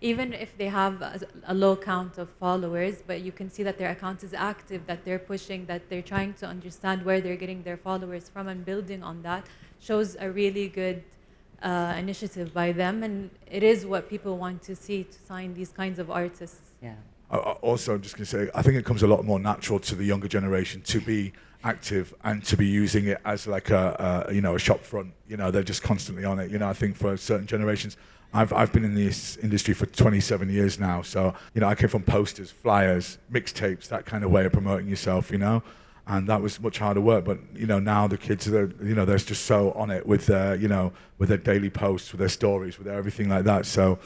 even if they have a low count of followers, but you can see that their account is active, that they're pushing, that they're trying to understand where they're getting their followers from and building on that, shows a really good initiative by them. And it is what people want to see, to sign these kinds of artists. Yeah. Also, I'm just going to say, I think it comes a lot more natural to the younger generation to be active and to be using it as like a shop front. They're just constantly on it. I think for certain generations, I've been in this industry for 27 years now. So, I came from posters, flyers, mixtapes, that kind of way of promoting yourself, and that was much harder work. But, now the kids are, they're just so on it with their, with their daily posts, with their stories, with their everything like that. So,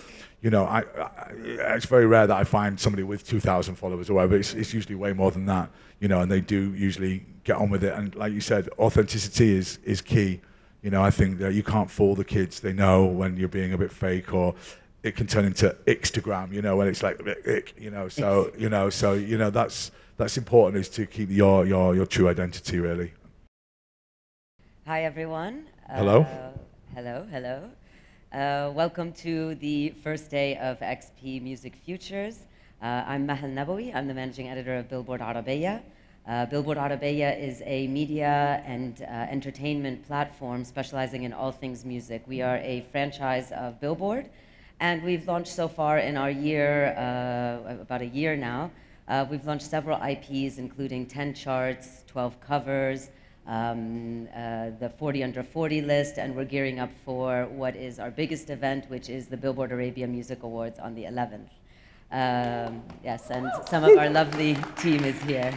it's very rare that I find somebody with 2,000 followers or whatever. It's usually way more than that, and they do usually get on with it. And like you said, authenticity is key. I think that you can't fool the kids. They know when you're being a bit fake, or it can turn into Instagram, when it's like a bit ick, so that's important, is to keep your true identity, really. Hi, everyone. Hello. Hello. Welcome to the first day of XP Music Futures. I'm Mahal Nabawi. I'm the managing editor of Billboard Arabiya. Billboard Arabiya is a media and entertainment platform specializing in all things music. We are a franchise of Billboard, and we've launched so far in our year, about a year now, we've launched several IPs, including 10 charts, 12 covers, the 40 Under 40 list, and we're gearing up for what is our biggest event, which is the Billboard Arabia Music Awards on the 11th. Yes, and some of our lovely team is here.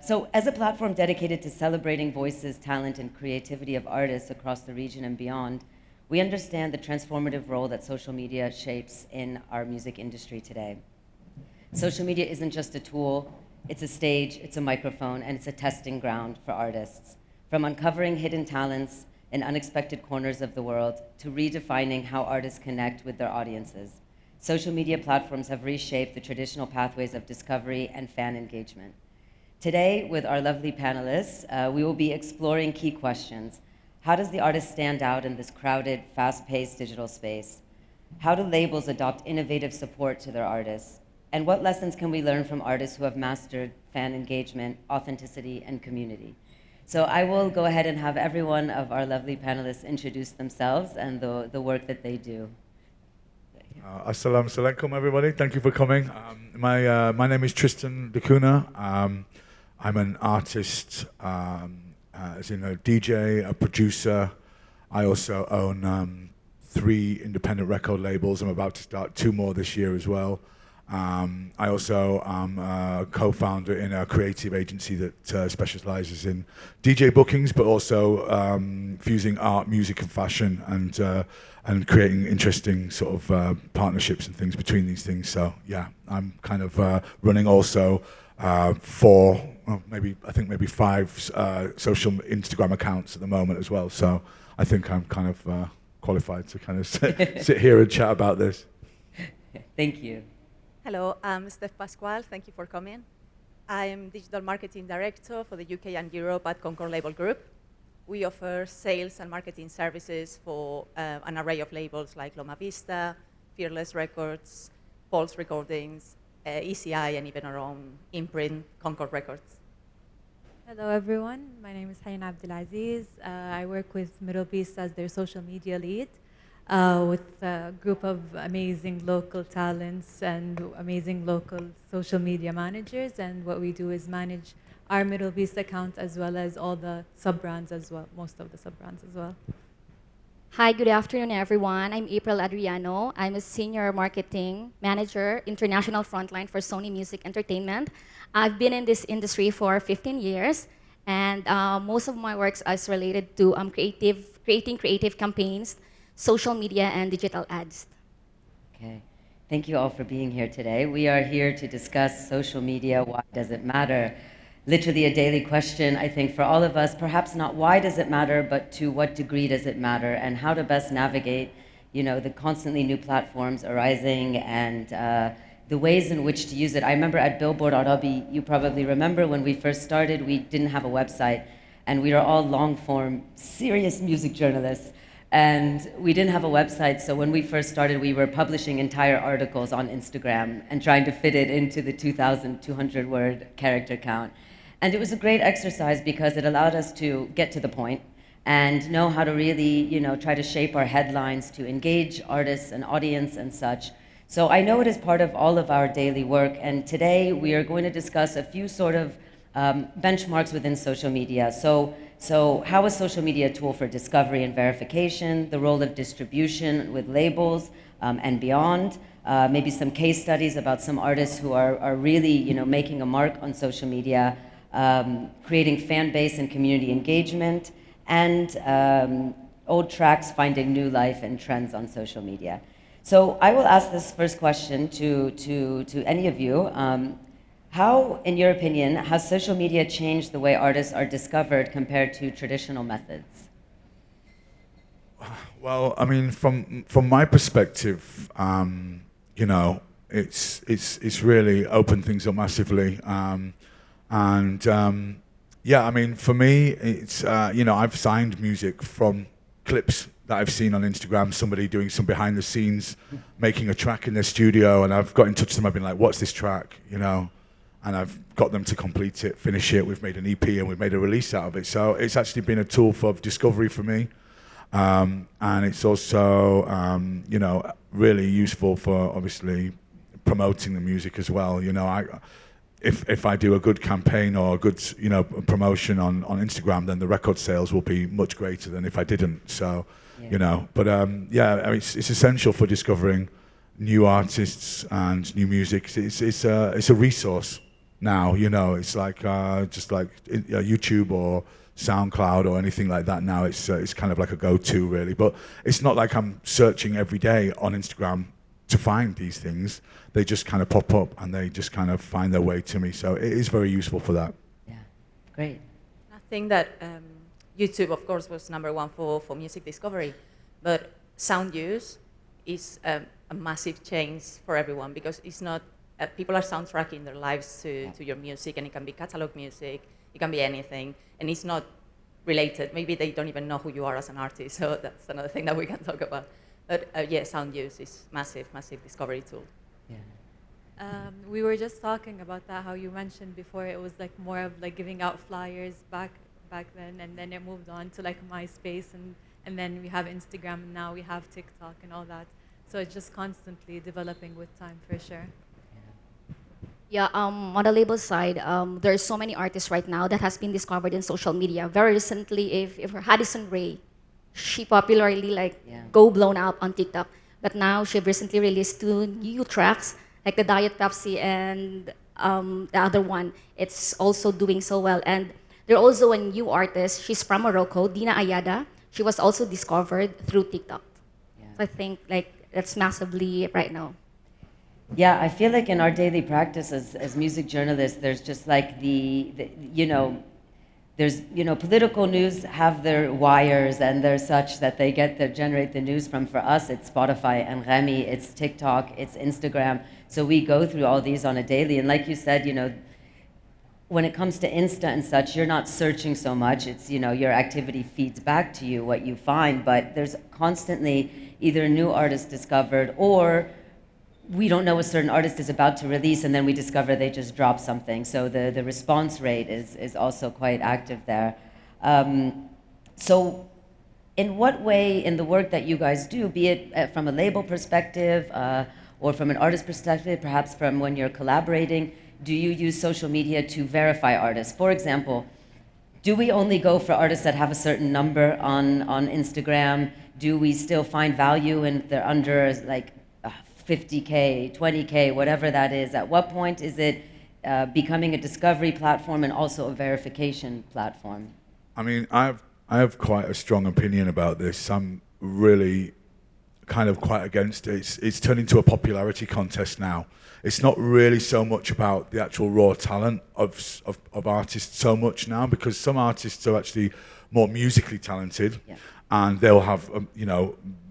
So as a platform dedicated to celebrating voices, talent, and creativity of artists across the region and beyond, we understand the transformative role that social media shapes in our music industry today. Social media isn't just a tool, it's a stage, it's a microphone, and it's a testing ground for artists. From uncovering hidden talents in unexpected corners of the world to redefining how artists connect with their audiences, social media platforms have reshaped the traditional pathways of discovery and fan engagement. Today, with our lovely panelists, we will be exploring key questions. How does the artist stand out in this crowded, fast-paced digital space? How do labels adopt innovative support to their artists? And what lessons can we learn from artists who have mastered fan engagement, authenticity, and community? So I will go ahead and have every one of our lovely panelists introduce themselves and the work that they do. Assalamu alaikum, everybody. Thank you for coming. My name is Tristan Dacuna. I'm an artist, as in a DJ, a producer. I also own 3 independent record labels. I'm about to start 2 more this year as well. I also am a co-founder in a creative agency that specializes in DJ bookings, but also fusing art, music, and fashion, and creating interesting sort of partnerships and things between these things. So yeah, I'm kind of running also 4, maybe 5 social Instagram accounts at the moment as well. So I think I'm kind of qualified to kind of sit here and chat about this. Thank you. Hello, I'm Steph Pasquale. Thank you for coming. I'm Digital Marketing Director for the UK and Europe at Concord Label Group. We offer sales and marketing services for an array of labels like Loma Vista, Fearless Records, Pulse Recordings, ECI, and even our own imprint, Concord Records. Hello, everyone. My name is Hayan Abdelaziz. I work with Middle Beast as their social media lead, with a group of amazing local talents and amazing local social media managers. And what we do is manage our Middle Beast account as well as all the sub-brands as well, most of the sub-brands as well. Hi, good afternoon, everyone. I'm April Adriano. I'm a senior marketing manager, international frontline for Sony Music Entertainment. I've been in this industry for 15 years, and most of my work is related to creating creative campaigns, social media, and digital ads. Okay. Thank you all for being here today. We are here to discuss social media. Why does it matter? Literally a daily question, I think, for all of us. Perhaps not why does it matter, but to what degree does it matter, and how to best navigate, the constantly new platforms arising and the ways in which to use it. I remember at Billboard Arabi, you probably remember when we first started, we didn't have a website, and we were all long-form, serious music journalists. And we didn't have a website, so when we first started, we were publishing entire articles on Instagram and trying to fit it into the 2,200 word character count. And it was a great exercise because it allowed us to get to the point and know how to really, try to shape our headlines to engage artists and audience and such. So I know it is part of all of our daily work, and today we are going to discuss a few sort of benchmarks within social media. So how is social media a tool for discovery and verification, the role of distribution with labels and beyond, maybe some case studies about some artists who are really making a mark on social media, creating fan base and community engagement, and old tracks finding new life and trends on social media. So I will ask this first question to any of you. How, in your opinion, has social media changed the way artists are discovered compared to traditional methods? Well, I mean, from my perspective, it's really opened things up massively, yeah, I mean, for me, it's I've signed music from clips that I've seen on Instagram, somebody doing some behind the scenes, making a track in their studio, and I've got in touch with them. I've been like, "What's this track?" And I've got them to complete it, finish it. We've made an EP and we've made a release out of it. So it's actually been a tool for discovery for me. And it's also, really useful for obviously promoting the music as well. If I do a good campaign or a good, promotion on Instagram, then the record sales will be much greater than if I didn't. So, it's essential for discovering new artists and new music. It's a resource now. It's like just like YouTube or SoundCloud or anything like that. Now it's kind of like a go-to really. But it's not like I'm searching every day on Instagram to find these things. They just kind of pop up and they just kind of find their way to me. So it is very useful for that. Yeah, great. I think that YouTube, of course, was number one for music discovery, but sound use is a massive change for everyone because it's not, people are soundtracking their lives to your music, and it can be catalog music, it can be anything, and it's not related. Maybe they don't even know who you are as an artist, so that's another thing that we can talk about. But sound use is massive discovery tool. Yeah. We were just talking about that, how you mentioned before it was like more of like giving out flyers back then, and then it moved on to like MySpace, and then we have Instagram, and now we have TikTok and all that. So it's just constantly developing with time for sure. Yeah, on the label side, there are so many artists right now that has been discovered in social media. Very recently, if Addison Rae, she popularly go blown up on TikTok. But now she recently released 2 new tracks, like the Diet Pepsi and the other one. It's also doing so well. And there's also a new artist. She's from Morocco, Dina Ayada. She was also discovered through TikTok. Yeah. So I think that's massively right now. Yeah, I feel like in our daily practice as music journalists, there's just like there's, political news have their wires and they're such that they generate the news from. For us, it's Spotify and Remy, it's TikTok, it's Instagram. So we go through all these on a daily. And like you said, when it comes to Insta and such, you're not searching so much. It's, your activity feeds back to you what you find, but there's constantly either a new artist discovered or we don't know a certain artist is about to release and then we discover they just dropped something. So the response rate is also quite active there. So in what way in the work that you guys do, be it from a label perspective or from an artist perspective, perhaps from when you're collaborating, do you use social media to verify artists? For example, do we only go for artists that have a certain number on Instagram? Do we still find value in they're under like 50K, 20K, whatever that is? At what point is it becoming a discovery platform and also a verification platform? I mean, I have quite a strong opinion about this. I'm really kind of quite against it. It's turned into a popularity contest now. It's not really so much about the actual raw talent of artists so much now, because some artists are actually more musically talented, and they'll have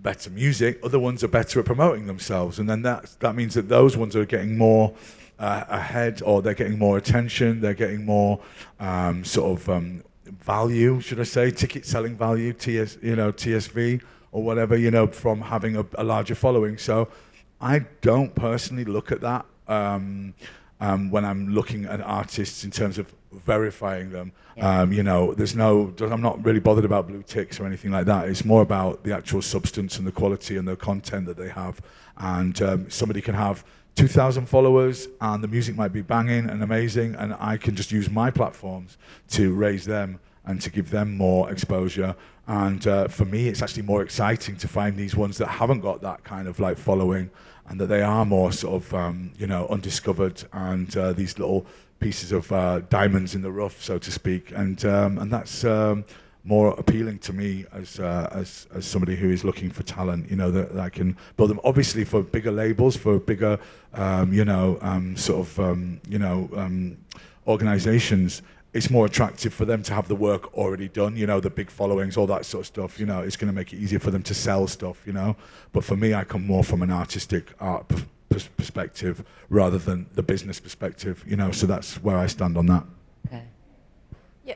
better music. Other ones are better at promoting themselves, and then that means that those ones are getting more ahead, or they're getting more attention. They're getting more value, should I say, ticket selling value, TSV, or whatever, from having a larger following. So I don't personally look at that when I'm looking at artists in terms of verifying them. Yeah. I'm not really bothered about blue ticks or anything like that. It's more about the actual substance and the quality and the content that they have. And somebody can have 2,000 followers and the music might be banging and amazing, and I can just use my platforms to raise them and to give them more exposure. And for me, it's actually more exciting to find these ones that haven't got that kind of like following, and that they are more sort of undiscovered, and these little pieces of diamonds in the rough, so to speak. And that's more appealing to me as somebody who is looking for talent, that I can build them. Obviously, for bigger labels, for bigger, organizations, it's more attractive for them to have the work already done, the big followings, all that sort of stuff. It's going to make it easier for them to sell stuff, But for me, I come more from an artistic art perspective rather than the business perspective, So that's where I stand on that. Okay. Yeah,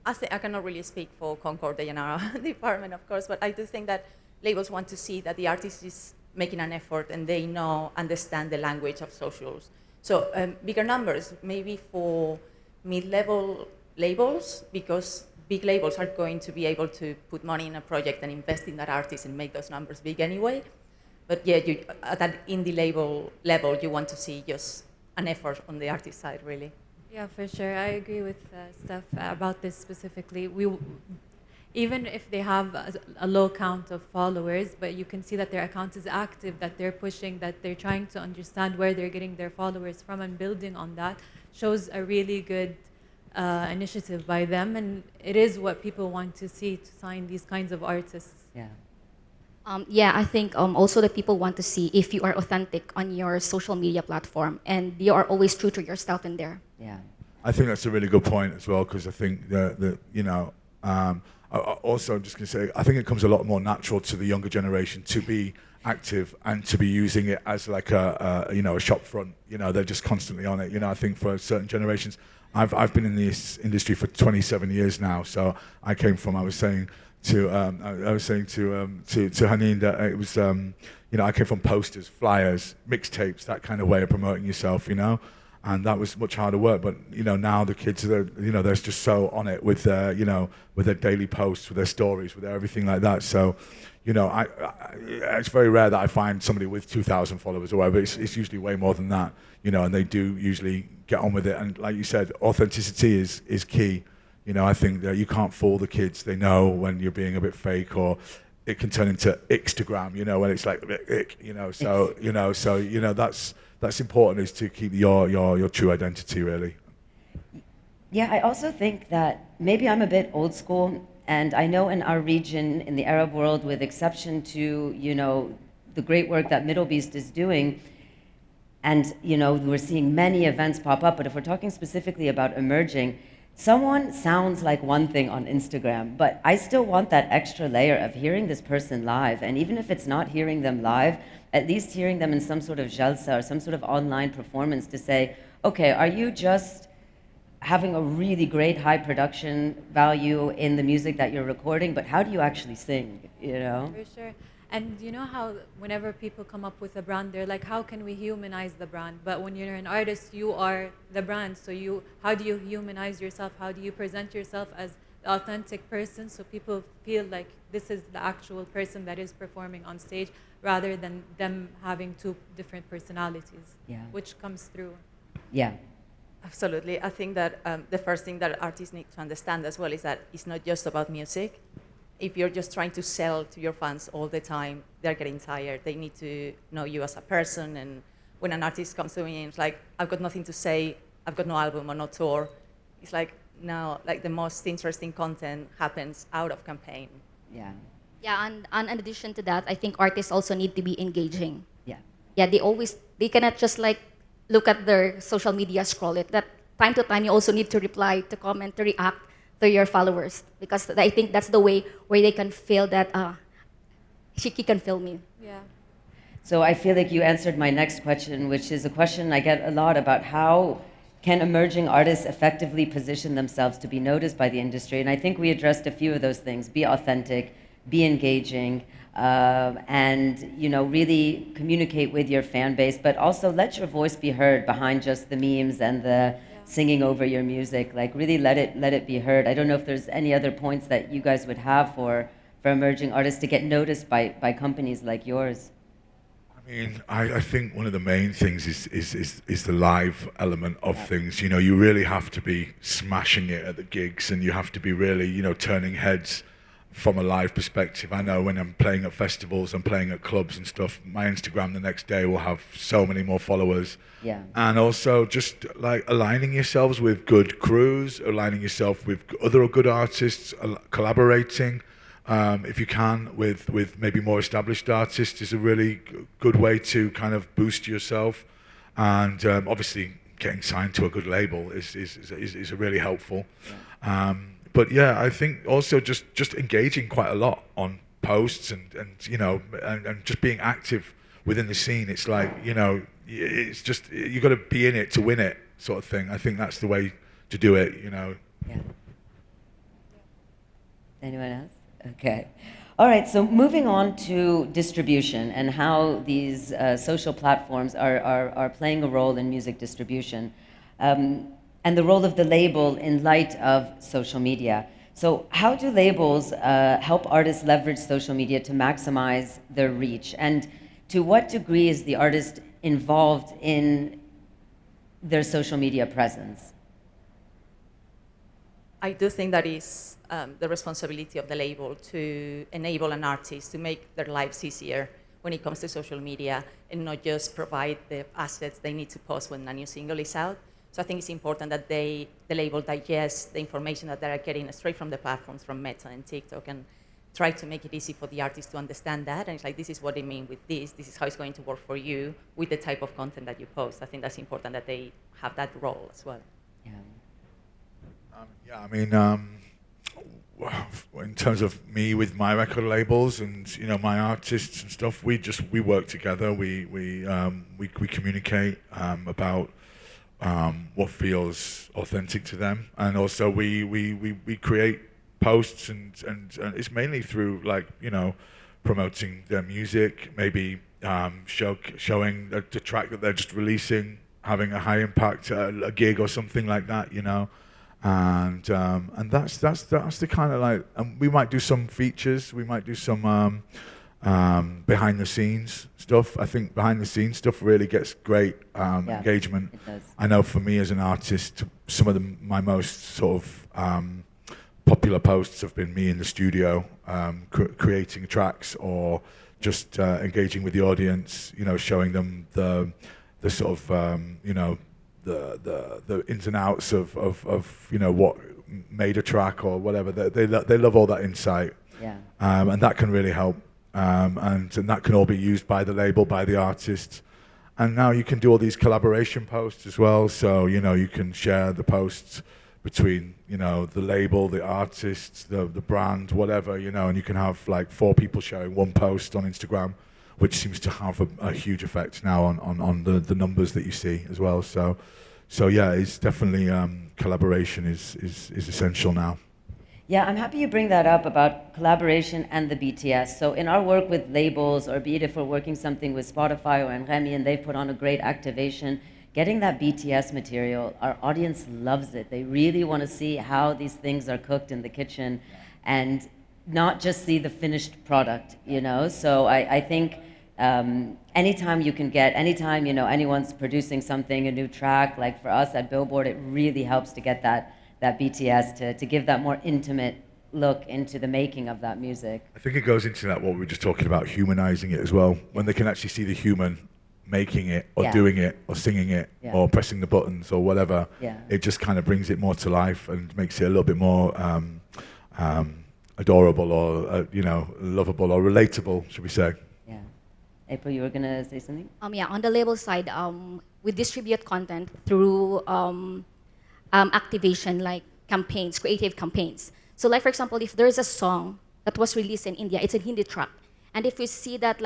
I cannot really speak for Concord A&R department, of course, but I do think that labels want to see that the artist is making an effort and they understand the language of socials. So bigger numbers, maybe for mid-level labels, because big labels are going to be able to put money in a project and invest in that artist and make those numbers big anyway. But yeah, at that indie label level, you want to see just an effort on the artist side, really. Yeah, for sure. I agree with Steph about this specifically. Even if they have a low count of followers, but you can see that their account is active, that they're pushing, that they're trying to understand where they're getting their followers from and building on that, shows a really good initiative by them. And it is what people want to see, to sign these kinds of artists. Yeah. I think also that people want to see if you are authentic on your social media platform and you are always true to yourself in there. Yeah. I think that's a really good point as well, because I think that also, I'm just going to say, I think it comes a lot more natural to the younger generation to be active and to be using it as like a shop front. They're just constantly on it. I think for certain generations, I've been in this industry for 27 years now. So I came from, I was saying to Haneen that it was, I came from posters, flyers, mixtapes, that kind of way of promoting yourself, And that was much harder work, but now the kids are, they're just so on it with their, with their daily posts, with their stories, with their everything like that. So, it's very rare that I find somebody with 2,000 followers or whatever. It's usually way more than that, and they do usually get on with it. And like you said, authenticity is key. I think that you can't fool the kids. They know when you're being a bit fake, or it can turn into Instagram, when it's like a bit ick, So that's important, is to keep your true identity, really. Yeah, I also think that maybe I'm a bit old school, and I know in our region, in the Arab world, with exception to, the great work that Middle Beast is doing, and, we're seeing many events pop up, but if we're talking specifically about emerging, someone sounds like one thing on Instagram, but I still want that extra layer of hearing this person live, and even if it's not hearing them live, at least hearing them in some sort of jalsa or some sort of online performance to say, okay, are you just having a really great high production value in the music that you're recording, but how do you actually sing, For sure. And you know how whenever people come up with a brand, they're like, how can we humanize the brand? But when you're an artist, you are the brand. So how do you humanize yourself? How do you present yourself as the authentic person, so people feel like this is the actual person that is performing on stage, rather than them having two different personalities, which comes through. Yeah. Absolutely. I think that the first thing that artists need to understand as well is that it's not just about music. If you're just trying to sell to your fans all the time, they're getting tired. They need to know you as a person. And when an artist comes to me and it's like, I've got nothing to say, I've got no album or no tour, it's like, now, like the most interesting content happens out of campaign. Yeah. Yeah, and in addition to that, I think artists also need to be engaging. Yeah. Yeah, they cannot just like look at their social media, scroll it. That time to time, you also need to reply, to comment, to react to your followers, because I think that's the way where they can feel that he can feel me. Yeah. So I feel like you answered my next question, which is a question I get a lot about: how can emerging artists effectively position themselves to be noticed by the industry? And I think we addressed a few of those things. Be authentic, be engaging, and really communicate with your fan base, but also let your voice be heard behind just the memes and the singing over your music. Like really let it be heard. I don't know if there's any other points that you guys would have for emerging artists to get noticed by companies like yours. I mean, I think one of the main things is the live element of things. You know, you really have to be smashing it at the gigs, and you have to be really, turning heads from a live perspective. I know when I'm playing at festivals, I'm playing at clubs and stuff, my Instagram the next day will have so many more followers. Yeah. And also just like aligning yourselves with good crews, aligning yourself with other good artists, collaborating. If you can, with maybe more established artists, is a really good way to kind of boost yourself. And obviously, getting signed to a good label is a really helpful. But yeah, I think also just engaging quite a lot on posts and just being active within the scene. It's like, it's just you got to be in it to win it, sort of thing. I think that's the way to do it. Yeah. Anyone else? Okay. All right, so moving on to distribution and how these social platforms are playing a role in music distribution, and the role of the label in light of social media. So how do labels help artists leverage social media to maximize their reach? And to what degree is the artist involved in their social media presence? I do think that is the responsibility of the label to enable an artist to make their lives easier when it comes to social media and not just provide the assets they need to post when a new single is out. So I think it's important that the label digests the information that they're getting straight from the platforms, from Meta and TikTok, and try to make it easy for the artist to understand that. And it's like, this is what I mean with this is how it's going to work for you with the type of content that you post. I think that's important that they have that role as well. Yeah. I mean, in terms of me with my record labels and my artists and stuff, we work together. We communicate about what feels authentic to them, and also we create posts and it's mainly through promoting their music, maybe showing the track that they're just releasing, having a high impact a gig or something like that, and that's the kind of and we might do some features, we might do some behind the scenes stuff. I think behind the scenes stuff really gets great engagement. It does. I know for me as an artist, some of my most sort of popular posts have been me in the studio creating tracks, or just engaging with the audience, showing them the sort of the ins and outs of what made a track or whatever. They love all that insight. Yeah. And that can really help. And that can all be used by the label, by the artist. And now you can do all these collaboration posts as well. So, you can share the posts between, the label, the artist, the brand, whatever, and you can have 4 people sharing one post on Instagram, which seems to have a huge effect now on the numbers that you see as well. So yeah, it's definitely collaboration is essential now. Yeah, I'm happy you bring that up about collaboration and the BTS. So in our work with labels, or be it if we're working something with Spotify or Remy and they've put on a great activation, getting that BTS material, our audience loves it. They really want to see how these things are cooked in the kitchen and not just see the finished product, So I think anytime anyone's producing something, a new track, like for us at Billboard, it really helps to get that BTS to give that more intimate look into the making of that music. I think it goes into that what we were just talking about, humanizing it as well. When they can actually see the human making it, or doing it, or singing it, or pressing the buttons, or whatever, it just kind of brings it more to life and makes it a little bit more adorable, or lovable, or relatable, should we say? Yeah. April, you were gonna say something? Yeah, on the label side, we distribute content through activation, like campaigns, creative campaigns. So like, for example, if there's a song that was released in India, it's a Hindi track. And if we see that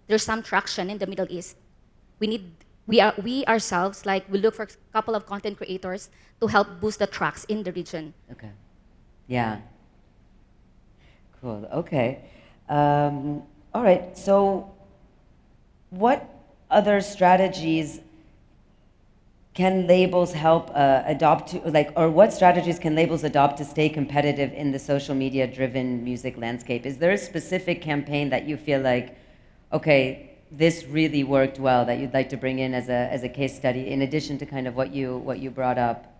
there's some traction in the Middle East, we ourselves, we look for a couple of content creators to help boost the tracks in the region. Okay. Yeah. Cool. Okay. All right. So, what other strategies can labels help adopt to, like, or what strategies can labels adopt to stay competitive in the social media driven music landscape? Is there a specific campaign that you feel like, okay, this really worked well, that you'd like to bring in as a case study, in addition to kind of what you brought up?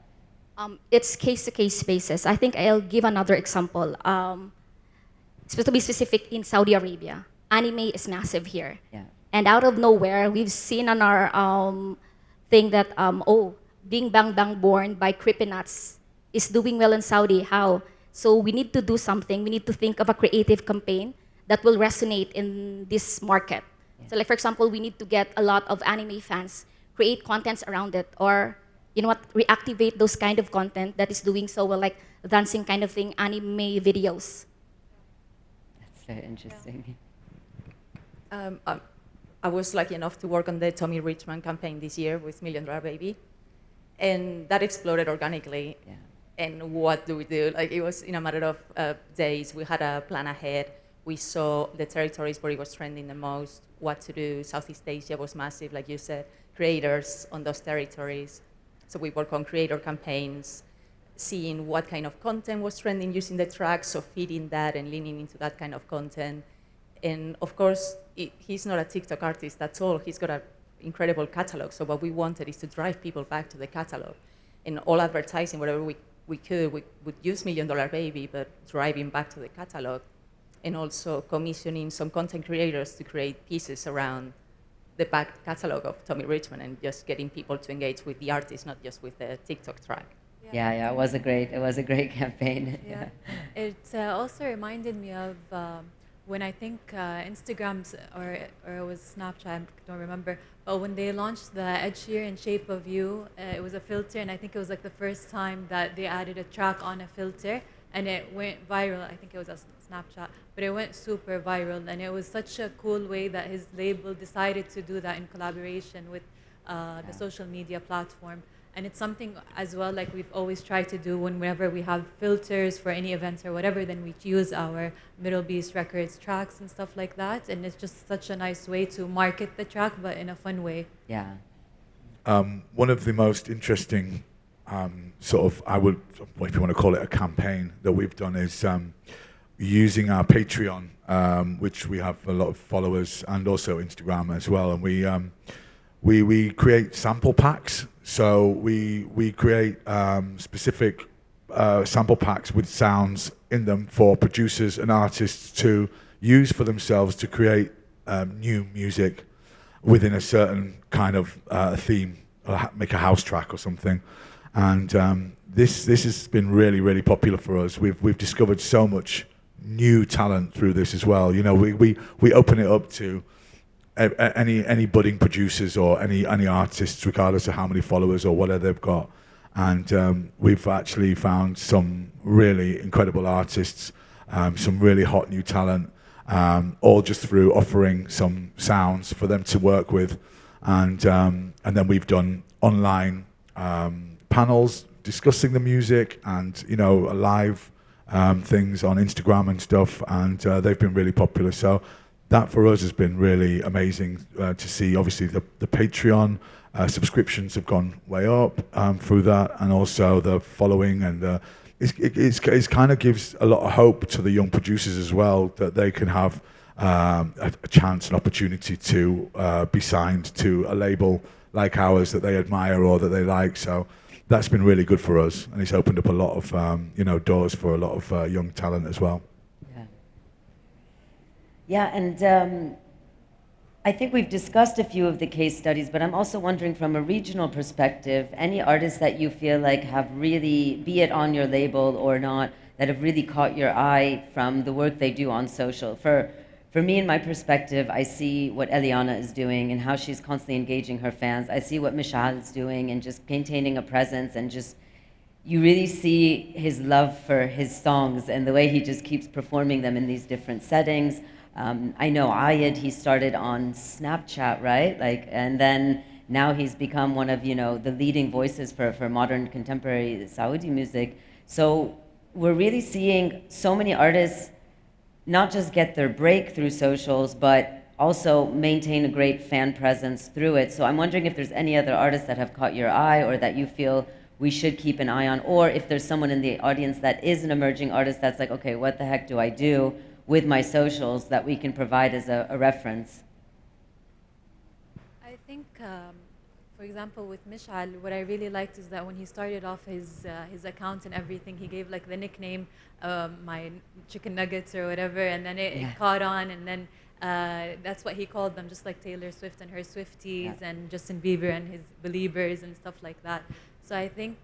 It's case-to-case basis. I think I'll give another example. To be specific, in Saudi Arabia, anime is massive here. Yeah. And out of nowhere, we've seen on our thing that, Bing Bang Bang Born by Creepy Nuts is doing well in Saudi. How? So we need to do something. We need to think of a creative campaign that will resonate in this market. Yeah. So like, for example, we need to get a lot of anime fans, create contents around it, or you know what, reactivate those kind of content that is doing so well, like dancing kind of thing, anime videos. That's very interesting. I was lucky enough to work on the Tommy Richman campaign this year with Million Dollar Baby, and that exploded organically. Yeah. And what do we do? Like, it was in a matter of days. We had a plan ahead. We saw the territories where it was trending the most, what to do. Southeast Asia was massive, like you said, creators on those territories. So we work on creator campaigns, seeing what kind of content was trending using the track, so feeding that and leaning into that kind of content. And of course, he's not a TikTok artist, that's all. He's got an incredible catalog. So what we wanted is to drive people back to the catalog. And all advertising, whatever we could, we would use Million Dollar Baby, but driving back to the catalog. And also commissioning some content creators to create pieces around the back catalog of Tommy Richman, and just getting people to engage with the artist, not just with the TikTok track. Yeah, it was a great campaign. Yeah. It also reminded me of when I think Instagram's or it was Snapchat, I don't remember, but when they launched the Ed Sheeran Shape of You, it was a filter, and I think it was like the first time that they added a track on a filter, and it went viral. I think it was a Snapchat, but it went super viral, and it was such a cool way that his label decided to do that in collaboration with the social media platform. And it's something as well, like we've always tried to do whenever we have filters for any events or whatever, then we use our Middle Beast Records tracks and stuff like that. And it's just such a nice way to market the track, but in a fun way. Yeah. One of the most interesting sort of, if you want to call it a campaign that we've done is using our Patreon, which we have a lot of followers, and also Instagram as well. And we create sample packs. So we create specific sample packs with sounds in them for producers and artists to use for themselves to create new music within a certain kind of theme, or make a house track or something. And this has been really, really popular for us. We've discovered so much new talent through this as well. You know, we open it up to any budding producers or any artists, regardless of how many followers or whatever they've got. And we've actually found some really incredible artists, some really hot new talent, all just through offering some sounds for them to work with. And then we've done online panels discussing the music, and live things on Instagram and stuff, and they've been really popular. So that for us has been really amazing to see. Obviously, the Patreon subscriptions have gone way up through that, and also the following, and it's kind of gives a lot of hope to the young producers as well, that they can have a chance, an opportunity to be signed to a label like ours that they admire or that they like. So that's been really good for us, and it's opened up a lot of doors for a lot of young talent as well. Yeah, and I think we've discussed a few of the case studies, but I'm also wondering from a regional perspective, any artists that you feel like have really, be it on your label or not, that have really caught your eye from the work they do on social. For me, in my perspective, I see what Eliana is doing and how she's constantly engaging her fans. I see what Mishal is doing and just maintaining a presence, and just, you really see his love for his songs and the way he just keeps performing them in these different settings. I know Ayed, he started on Snapchat, right? And then now he's become one of, the leading voices for modern contemporary Saudi music. So we're really seeing so many artists not just get their break through socials, but also maintain a great fan presence through it. So I'm wondering if there's any other artists that have caught your eye or that you feel we should keep an eye on, or if there's someone in the audience that is an emerging artist that's like, okay, what the heck do I do with my socials that we can provide as a reference? I think, for example, with Mishal, what I really liked is that when he started off his account and everything, he gave like the nickname, my chicken nuggets or whatever, and then it caught on, and then that's what he called them, just like Taylor Swift and her Swifties, and Justin Bieber and his Beliebers and stuff like that. So I think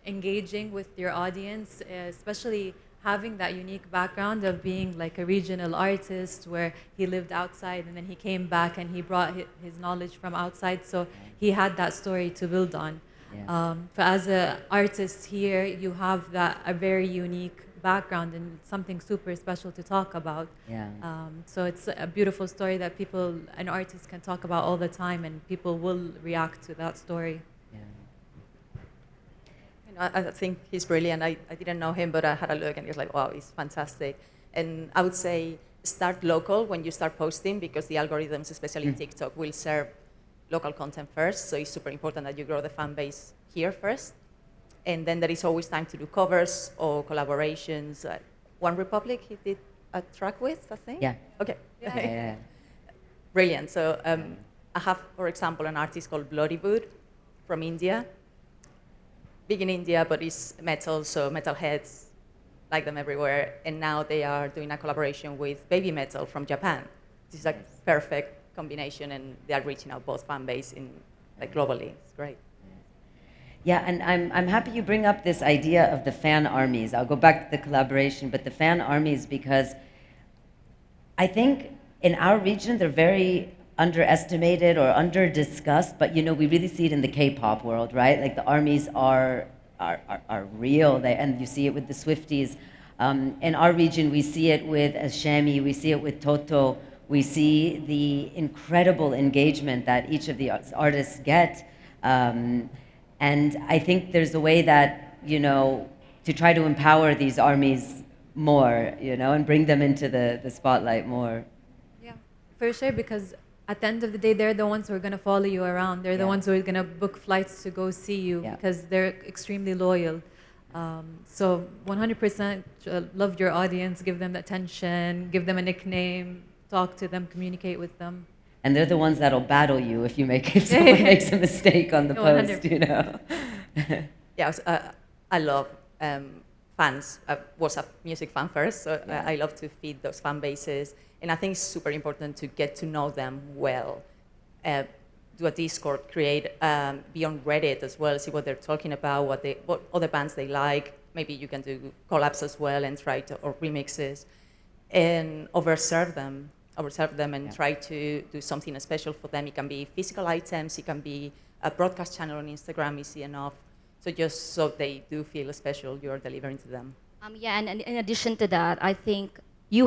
engaging with your audience, especially having that unique background of being like a regional artist where he lived outside and then he came back and he brought his knowledge from outside, so he had that story to build on. For as an artist here, you have that a very unique background and something super special to talk about. So it's a beautiful story that people, an artist, can talk about all the time, and people will react to that story. I think he's brilliant. I didn't know him, but I had a look and it's like, wow, he's fantastic. And I would say start local when you start posting, because the algorithms, especially TikTok, will serve local content first. So it's super important that you grow the fan base here first. And then there is always time to do covers or collaborations. One Republic, he did a track with, I think? Yeah. Okay. Yeah. Brilliant. So I have, for example, an artist called Bloodywood from India. Big in India, but it's metal, so metalheads like them everywhere. And now they are doing a collaboration with Baby Metal from Japan. This is a perfect combination, and they are reaching out both fan base in like globally. It's great. Yeah, and I'm happy you bring up this idea of the fan armies. I'll go back to the collaboration, but the fan armies, because I think in our region they're very underestimated or under-discussed, but you know, we really see it in the K-pop world, right? Like the armies are real, and you see it with the Swifties. In our region, we see it with Ashami, we see it with Toto, we see the incredible engagement that each of the artists get. And I think there's a way that, you know, to try to empower these armies more, you know, and bring them into the spotlight more. Yeah, for sure, because at the end of the day, they're the ones who are going to follow you around. They're the ones who are going to book flights to go see you because they're extremely loyal. So 100% love your audience, give them attention, give them a nickname, talk to them, communicate with them. And they're the ones that'll battle you if someone makes a mistake on the post, 100%. You know. I love fans. I was a music fan first, so I love to feed those fan bases. And I think it's super important to get to know them well. Do a Discord, create, be on Reddit as well, see what they're talking about, what other bands they like. Maybe you can do collabs as well and or remixes, and overserve them and try to do something special for them. It can be physical items, it can be a broadcast channel on Instagram, easy enough. So just so they do feel special, you're delivering to them. And in addition to that, I think you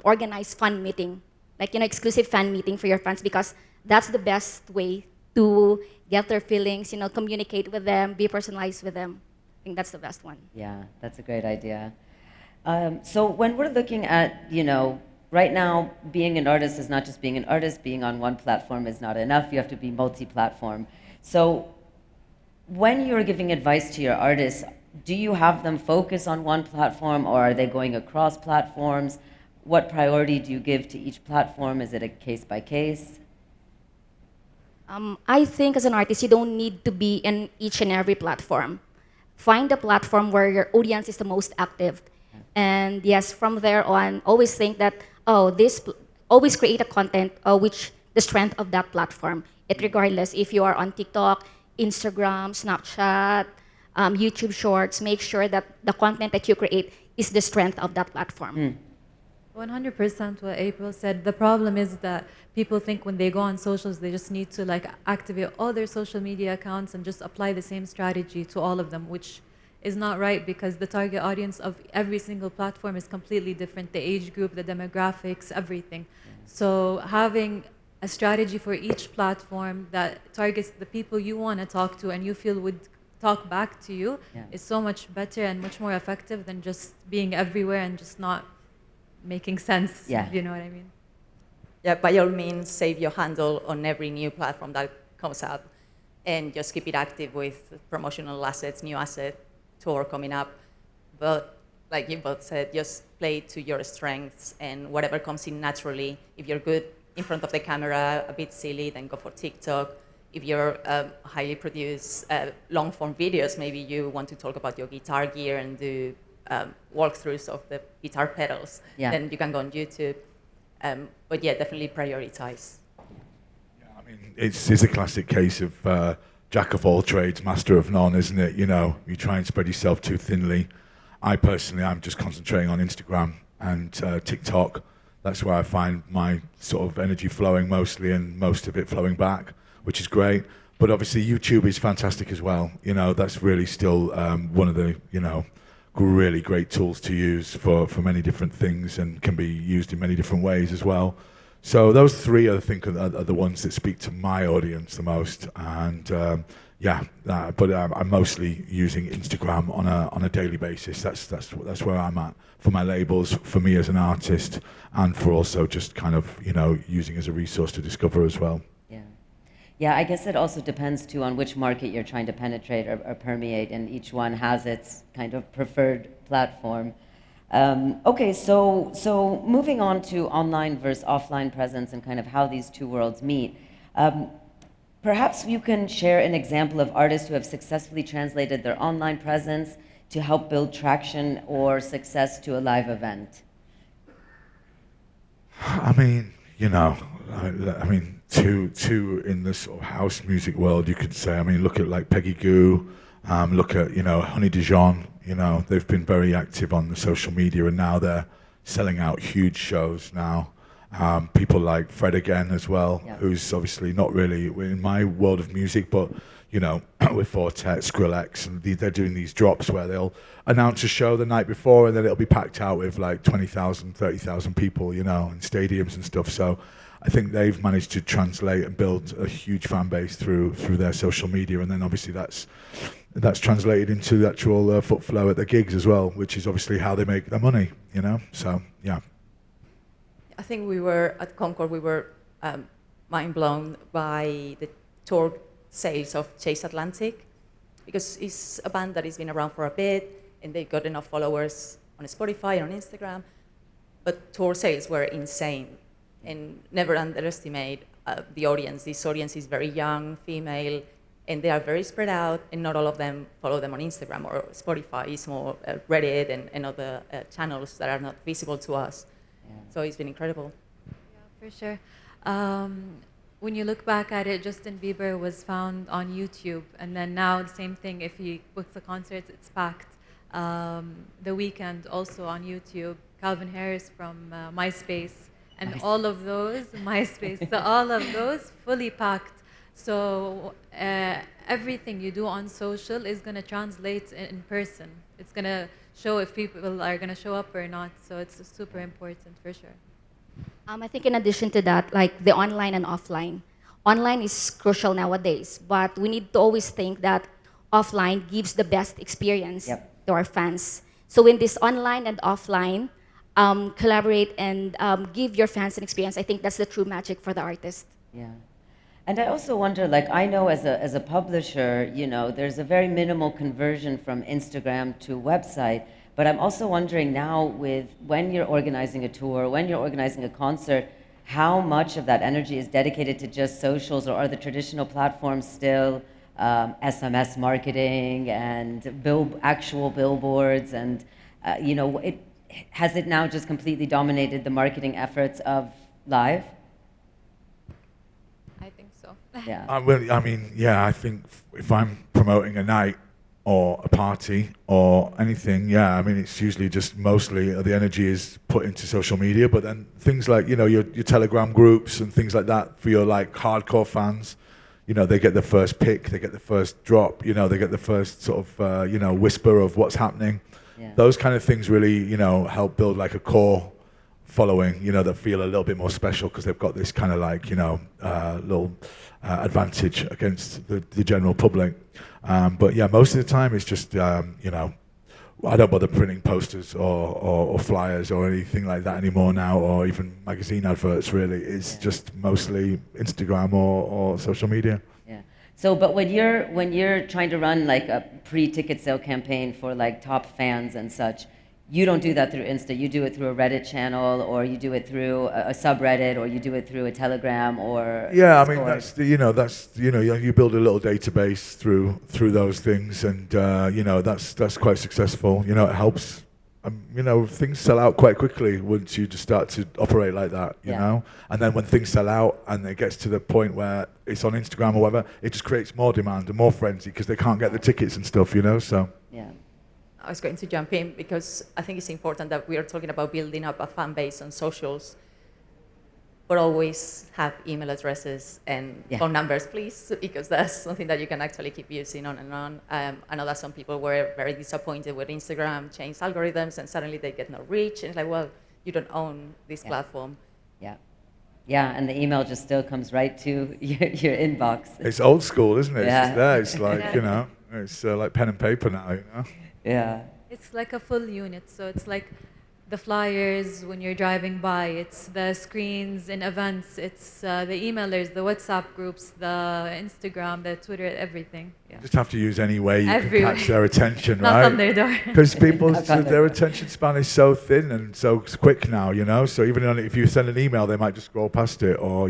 organize fan meeting, like, you know, exclusive fan meeting for your fans, because that's the best way to get their feelings, you know, communicate with them, be personalized with them. I think that's the best one. Yeah, that's a great idea. So when we're looking at, you know, right now, being an artist is not just being an artist. Being on one platform is not enough. You have to be multi-platform. So when you're giving advice to your artists, do you have them focus on one platform, or are they going across platforms? What priority do you give to each platform? Is it a case by case? I think as an artist, you don't need to be in each and every platform. Find a platform where your audience is the most active. And yes, from there on, always think that, always create a content which the strength of that platform. It regardless if you are on TikTok, Instagram, Snapchat, YouTube Shorts, make sure that the content that you create is the strength of that platform. 100% what April said. The problem is that people think when they go on socials, they just need to like activate all their social media accounts and just apply the same strategy to all of them, which is not right, because the target audience of every single platform is completely different. The age group, the demographics, everything. So having a strategy for each platform that targets the people you want to talk to and you feel would talk back to you is so much better and much more effective than just being everywhere and just not making sense. Yeah. You know what I mean? Yeah, by all means, save your handle on every new platform that comes up and just keep it active with promotional assets, new asset, tour coming up. But like you both said, just play to your strengths and whatever comes in naturally. If you're good in front of the camera, a bit silly, then go for TikTok. If you're highly produced long-form videos, maybe you want to talk about your guitar gear and do walkthroughs of the guitar pedals, then you can go on YouTube. But yeah, definitely prioritize. Yeah, I mean, it's a classic case of jack of all trades, master of none, isn't it? You know, you try and spread yourself too thinly. I personally, I'm just concentrating on Instagram and TikTok. That's where I find my sort of energy flowing mostly, and most of it flowing back, which is great. But obviously YouTube is fantastic as well. You know, that's really still one of the, you know, really great tools to use for many different things, and can be used in many different ways as well. So those three, I think, are the ones that speak to my audience the most. And but I'm mostly using Instagram on a daily basis. That's where I'm at for my labels, for me as an artist, and for also just kind of, you know, using as a resource to discover as well. Yeah, I guess it also depends too on which market you're trying to penetrate or permeate, and each one has its kind of preferred platform. Okay, so moving on to online versus offline presence and kind of how these two worlds meet. Perhaps you can share an example of artists who have successfully translated their online presence to help build traction or success to a live event. I mean, you know, I mean, two in the sort of house music world, you could say. I mean, look at like Peggy Gou, look at, you know, Honey Dijon. You know, they've been very active on the social media, and now they're selling out huge shows now. People like Fred again as well, who's obviously not really in my world of music, but, you know, with Fortet, Skrillex, and they're doing these drops where they'll announce a show the night before, and then it'll be packed out with like 20,000, 30,000 people, you know, in stadiums and stuff. So I think they've managed to translate and build a huge fan base through their social media, and then obviously that's translated into the actual foot flow at the gigs as well, which is obviously how they make their money, you know. So yeah. I think we were at Concord. We were mind blown by the tour sales of Chase Atlantic, because it's a band that has been around for a bit, and they've got enough followers on Spotify and on Instagram. But tour sales were insane, and never underestimate the audience. This audience is very young, female, and they are very spread out, and not all of them follow them on Instagram or Spotify. It's more Reddit and other channels that are not visible to us. So it's been incredible. Yeah, for sure. When you look back at it, Justin Bieber was found on YouTube, and then now the same thing. If he books a concert, it's packed. The Weeknd also on YouTube. Calvin Harris from MySpace, and all of those MySpace. So all of those fully packed. So everything you do on social is going to translate in person. It's going to show if people are going to show up or not. So it's super important for sure. I think in addition to that, like the online and offline. Online is crucial nowadays, but we need to always think that offline gives the best experience to our fans. So in this online and offline, collaborate and give your fans an experience. I think that's the true magic for the artist. Yeah. And I also wonder, like, I know as a publisher, you know, there's a very minimal conversion from Instagram to website, but I'm also wondering now with when you're organizing a tour, when you're organizing a concert, how much of that energy is dedicated to just socials, or are the traditional platforms still SMS marketing and actual billboards, and you know, has it now just completely dominated the marketing efforts of live? I think so. Yeah. I think if I'm promoting a night or a party or anything, I mean, it's usually just mostly the energy is put into social media, but then things like, you know, your Telegram groups and things like that for your like hardcore fans, you know, they get the first pick, they get the first drop, you know, they get the first sort of, you know, whisper of what's happening. Yeah. Those kind of things really, you know, help build like a core following, you know, that feel a little bit more special because they've got this kind of like, you know, little advantage against the general public. But yeah, most of the time it's just, you know, I don't bother printing posters or flyers or anything like that anymore now, or even magazine adverts. Really, it's just mostly Instagram or social media. Yeah. So, but when you're trying to run like a pre-ticket sale campaign for like top fans and such, you don't do that through Insta. You do it through a Reddit channel, or you do it through a subreddit, or you do it through a Telegram, or Yeah, I mean Discord. that's you build a little database through those things, and that's quite successful. It helps. Things sell out quite quickly once you just start to operate like that. And then when things sell out and it gets to the point where it's on Instagram or whatever, it just creates more demand and more frenzy because they can't get the tickets and stuff. So. Yeah. I was going to jump in because I think it's important that we are talking about building up a fan base on socials, but always have email addresses and phone numbers, please, because that's something that you can actually keep using on and on. I know that some people were very disappointed with Instagram, changed algorithms, and suddenly they get no reach. And it's like, well, you don't own this platform. Yeah. Yeah, and the email just still comes right to your inbox. It's old school, isn't it? Yeah. It's just there. It's like, it's like pen and paper now, Yeah. It's like a full unit. So it's like the flyers when you're driving by, it's the screens in events, it's the emailers, the WhatsApp groups, the Instagram, the Twitter, everything. Yeah. You just have to use any way you Everywhere. can catch their attention, Knock right? on their door. Because people's Knock on their their door. attention span is so thin and so quick now, So even if you send an email, they might just scroll past it, or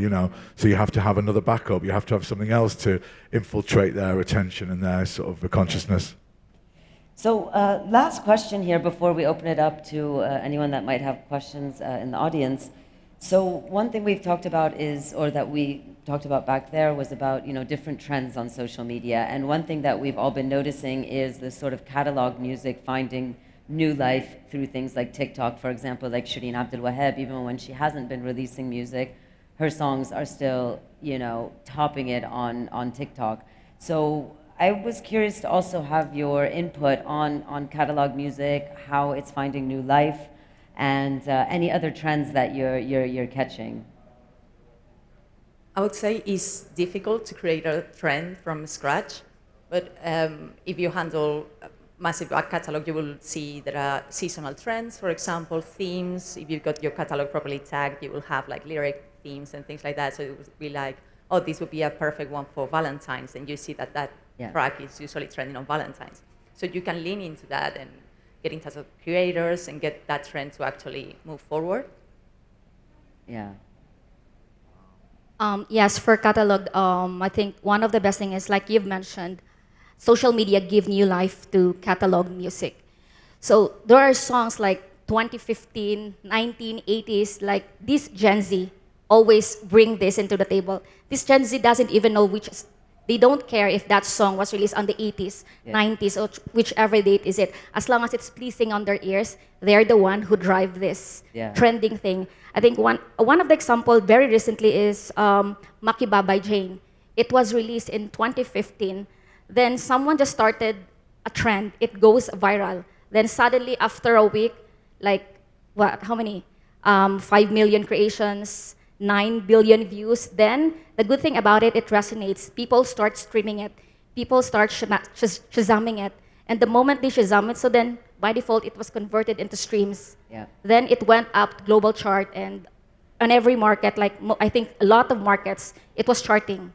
so you have to have another backup. You have to have something else to infiltrate their attention and their sort of consciousness. So last question here before we open it up to anyone that might have questions in the audience. So one thing we've talked about that we talked about back there was about, different trends on social media. And one thing that we've all been noticing is this sort of catalog music finding new life through things like TikTok, for example, like Shireen Abdul Wahab, even when she hasn't been releasing music, her songs are still, topping it on TikTok. So I was curious to also have your input on catalog music, how it's finding new life, and any other trends that you're catching. I would say it's difficult to create a trend from scratch, but if you handle a massive back catalog, you will see there are seasonal trends, for example, themes. If you've got your catalog properly tagged, you will have like lyric themes and things like that. So it would be like, oh, this would be a perfect one for Valentine's, and you see that track is usually trending on Valentine's. So you can lean into that and get in touch with creators and get that trend to actually move forward. Yeah. Yes, for catalog, I think one of the best thing is, like you've mentioned, social media give new life to catalog music. So there are songs like 2015, 1980s, like this Gen Z always bring this into the table. This Gen Z doesn't even know they don't care if that song was released on the 80s, 90s, or whichever date is it. As long as it's pleasing on their ears, they're the one who drive this trending thing. I think one of the example very recently is Makiba by Jane. It was released in 2015. Then someone just started a trend. It goes viral. Then suddenly, after a week, like how many? 5 million creations, 9 billion views. Then the good thing about it resonates. People start streaming it. People start shazamming it. And the moment they shazam it, so then by default it was converted into streams. Yeah. Then it went up global chart, and on every market, like I think a lot of markets, it was charting.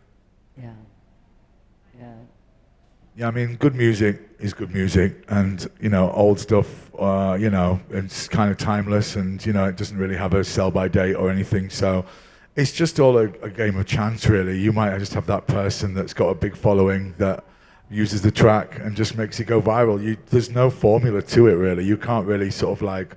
Yeah. Yeah. Yeah, I mean, good music is good music, and old stuff, it's kind of timeless, and it doesn't really have a sell-by date or anything. So it's just all a game of chance, really. You might just have that person that's got a big following that uses the track and just makes it go viral. There's no formula to it, really. You can't really sort of like,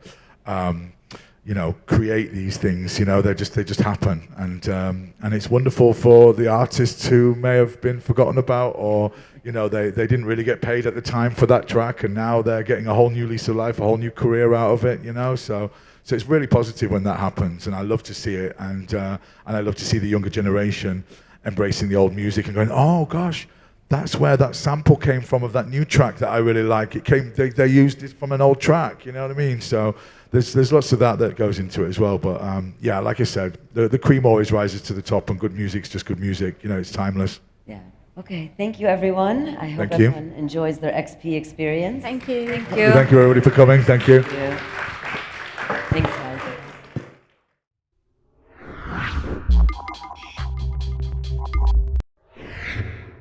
create these things. They just happen, and it's wonderful for the artists who may have been forgotten about, or they didn't really get paid at the time for that track, and now they're getting a whole new lease of life, a whole new career out of it. So it's really positive when that happens, and I love to see it, and I love to see the younger generation embracing the old music and going, oh gosh, that's where that sample came from of that new track that I really like. They used it from an old track. You know what I mean? So there's lots of that goes into it as well. But like I said, the cream always rises to the top, and good music's just good music. It's timeless. Yeah. Okay, thank you everyone. I hope Thank you. everyone enjoys their XP experience. Thank you. Thank you. Thank you everybody for coming. Thank you. Thank you.